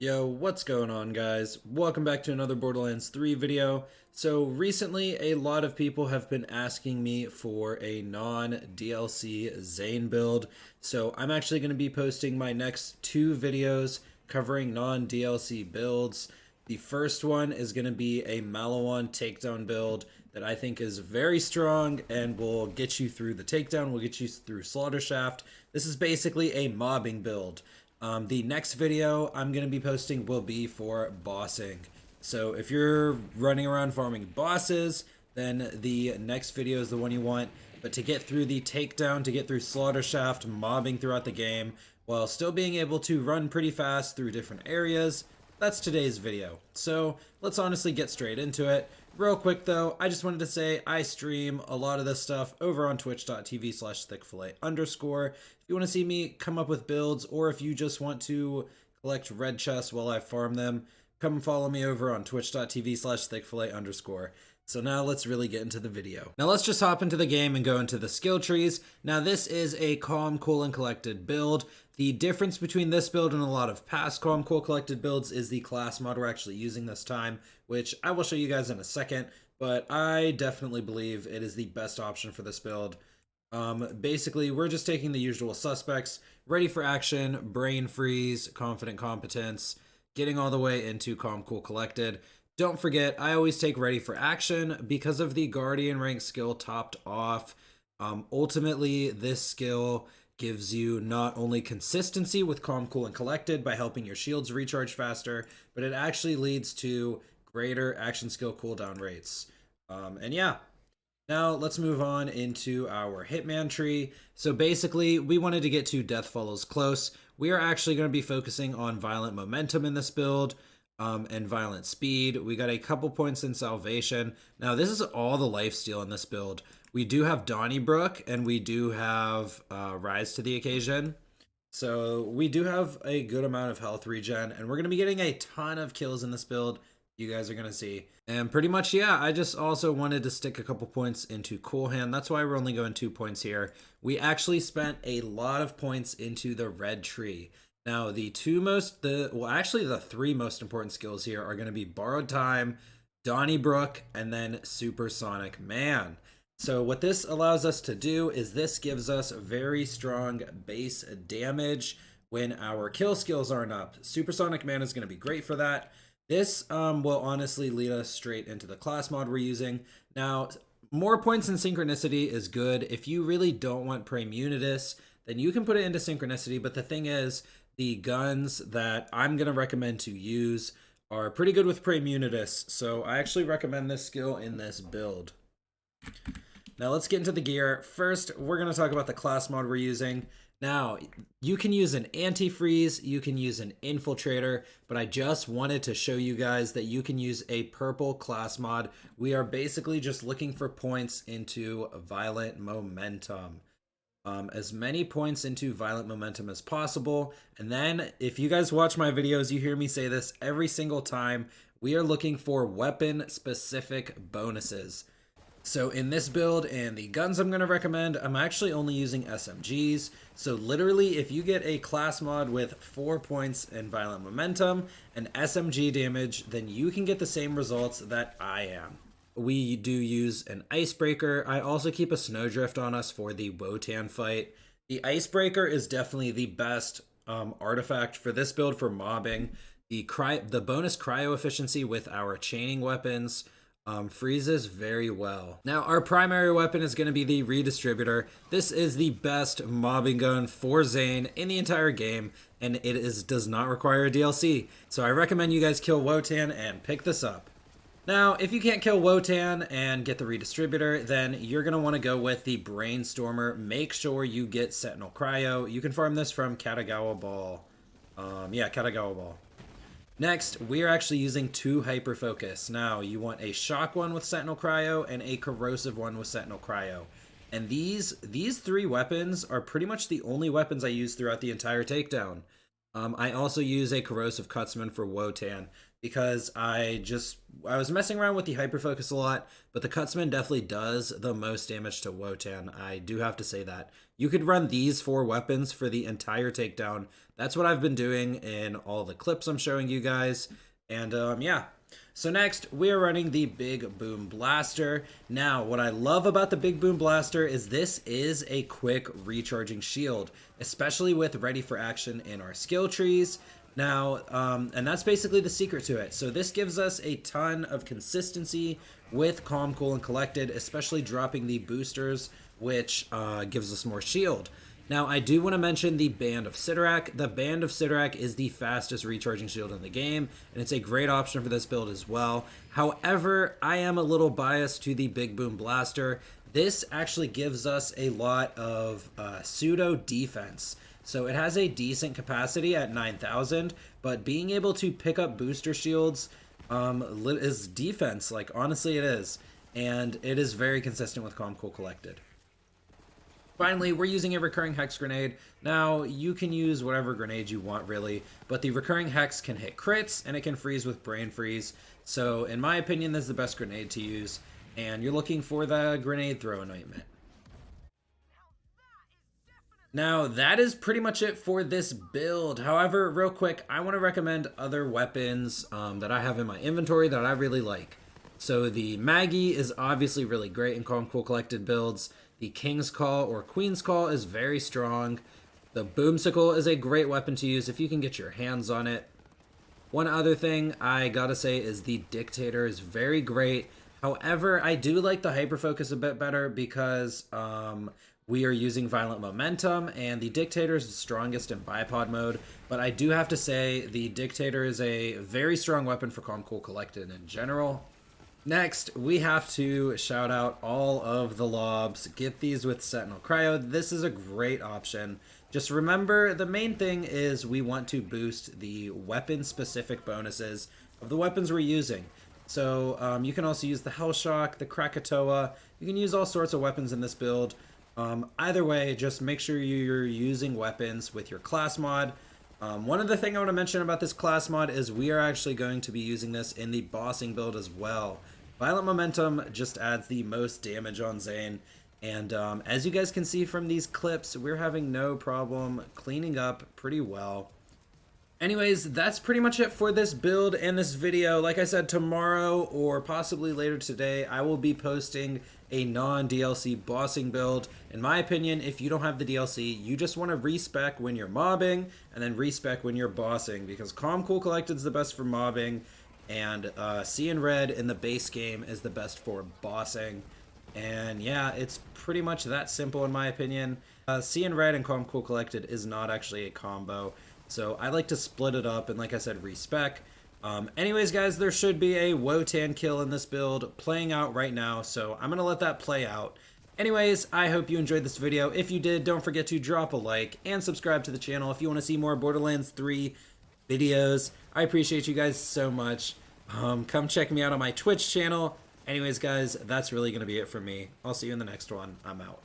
Yo, what's going on, guys? Welcome back to another Borderlands 3 video. So recently, a lot of people have been asking me for a non-DLC Zane build. So I'm actually going to be posting my next two videos covering non-DLC builds. The first one is going to be a Maliwan Takedown build that I think is very strong and will get you through the takedown, will get you through Slaughter Shaft. This is basically a mobbing build. The next video I'm going to be posting will be for bossing. So if you're running around farming bosses, then the next video is the one you want. But to get through the takedown, to get through Slaughter Shaft, mobbing throughout the game, while still being able to run pretty fast through different areas, that's today's video. So let's honestly get straight into it. Real quick though, I just wanted to say I stream a lot of this stuff over on twitch.tv/thickfillet_. If you want to see me come up with builds, or if you just want to collect red chests while I farm them, come follow me over on twitch.tv/thickfillet_. So now let's really get into the video. Now let's just hop into the game and go into the skill trees. Now this is a calm, cool, and collected build. The difference between this build and a lot of past calm, cool, collected builds is the class mod we're actually using this time, which I will show you guys in a second, but I definitely believe it is the best option for this build. Basically, we're just taking the usual suspects: ready for action, brain freeze, confident competence, getting all the way into calm, cool, collected. Don't forget, I always take ready for action because of the Guardian rank skill topped off. Ultimately, this skill gives you not only consistency with calm, cool, and collected by helping your shields recharge faster, but it actually leads to greater action skill cooldown rates. And yeah, now let's move on into our Hitman tree. So basically, we wanted to get to Death Follows Close. We are actually going to be focusing on violent momentum in this build. And violent speed. We got a couple points in salvation. Now this is all the lifesteal in this build. We do have Donnybrook and we do have Rise to the Occasion. So we do have a good amount of health regen, and we're going to be getting a ton of kills in this build. You guys are going to see. And pretty much, yeah, I just also wanted to stick a couple points into Cool Hand. That's why we're only going 2 points here. We actually spent a lot of points into the red tree. Now, the three most important skills here are going to be Borrowed Time, Donnybrook, and then Supersonic Man. So what this allows us to do is this gives us very strong base damage when our kill skills aren't up. Supersonic Man is going to be great for that. This will honestly lead us straight into the class mod we're using. Now, more points in Synchronicity is good. If you really don't want Praemunitus, then you can put it into Synchronicity, but the thing is, the guns that I'm going to recommend to use are pretty good with Praemunitus, so I actually recommend this skill in this build. Now let's get into the gear. First, we're going to talk about the class mod we're using. Now, you can use an antifreeze, you can use an infiltrator, but I just wanted to show you guys that you can use a purple class mod. We are basically just looking for points into violent momentum. As many points into violent momentum as possible. And then if you guys watch my videos, you hear me say this every single time. We are looking for weapon specific bonuses. So in this build and the guns I'm going to recommend, I'm actually only using SMGs. So literally, if you get a class mod with 4 points in violent momentum and SMG damage, then you can get the same results that I am. We do use an icebreaker. I also keep a snowdrift on us for the Wotan fight. The icebreaker is definitely the best artifact for this build for mobbing. The bonus cryo efficiency with our chaining weapons freezes very well. Now our primary weapon is going to be the redistributor. This is the best mobbing gun for Zane in the entire game, and does not require a DLC. So I recommend you guys kill Wotan and pick this up. Now, if you can't kill Wotan and get the redistributor, then you're going to want to go with the Brainstormer. Make sure you get Sentinel Cryo. You can farm this from Katagawa Ball. Katagawa Ball. Next, we are actually using 2 Hyper Focus. Now, you want a Shock one with Sentinel Cryo and a Corrosive one with Sentinel Cryo. And these 3 weapons are pretty much the only weapons I use throughout the entire takedown. I also use a corrosive cutsman for Wotan because I was messing around with the hyperfocus a lot, but the cutsman definitely does the most damage to Wotan. I do have to say that. You could run these 4 weapons for the entire takedown. That's what I've been doing in all the clips I'm showing you guys. And yeah. So next, we are running the Big Boom Blaster. Now, what I love about the Big Boom Blaster is this is a quick recharging shield, especially with ready for action in our skill trees. Now, and that's basically the secret to it. So this gives us a ton of consistency with Calm, Cool, and Collected, especially dropping the boosters, which gives us more shield. Now, I do want to mention the Band of Sidorak. The Band of Sidorak is the fastest recharging shield in the game, and it's a great option for this build as well. However, I am a little biased to the Big Boom Blaster. This actually gives us a lot of pseudo defense. So it has a decent capacity at 9,000, but being able to pick up booster shields is defense. Like, honestly, it is. And it is very consistent with Calm, Cool, Collected. Finally, we're using a recurring hex grenade. Now, you can use whatever grenade you want, really, but the recurring hex can hit crits, and it can freeze with brain freeze. So, in my opinion, this is the best grenade to use, and you're looking for the grenade throw anointment. Now, that is pretty much it for this build. However, real quick, I want to recommend other weapons that I have in my inventory that I really like. So, the Maggie is obviously really great in Calm, Cool, Collected builds. The King's Call or Queen's Call is very strong. The Boomsicle is a great weapon to use if you can get your hands on it. One other thing I gotta say is the Dictator is very great. However, I do like the Hyperfocus a bit better because we are using Violent Momentum, and the Dictator is the strongest in bipod mode. But I do have to say the Dictator is a very strong weapon for Calm, Cool, Collected in general. Next, we have to shout out all of the lobs. Get these with Sentinel Cryo. This is a great option. Just remember, the main thing is we want to boost the weapon-specific bonuses of the weapons we're using. So you can also use the Hellshock, the Krakatoa. You can use all sorts of weapons in this build. Either way, just make sure you're using weapons with your class mod. One other thing I want to mention about this class mod is we are actually going to be using this in the bossing build as well. Violent Momentum just adds the most damage on Zane, and as you guys can see from these clips, we're having no problem cleaning up pretty well. Anyways, that's pretty much it for this build and this video. Like I said, tomorrow or possibly later today, I will be posting a non-DLC bossing build. In my opinion, if you don't have the DLC, you just want to respec when you're mobbing and then respec when you're bossing, because Calm, Cool, Collected is the best for mobbing, and Seein Red in the base game is the best for bossing. And yeah, it's pretty much that simple in my opinion. Seein Red and Calm, Cool, Collected is not actually a combo, so I like to split it up and, like I said, respec. Anyways, guys, there should be a Wotan kill in this build playing out right now, so I'm going to let that play out. Anyways, I hope you enjoyed this video. If you did, don't forget to drop a like and subscribe to the channel if you want to see more Borderlands 3 videos. I appreciate you guys so much. Come check me out on my Twitch channel. Anyways, guys, that's really going to be it for me. I'll see you in the next one. I'm out.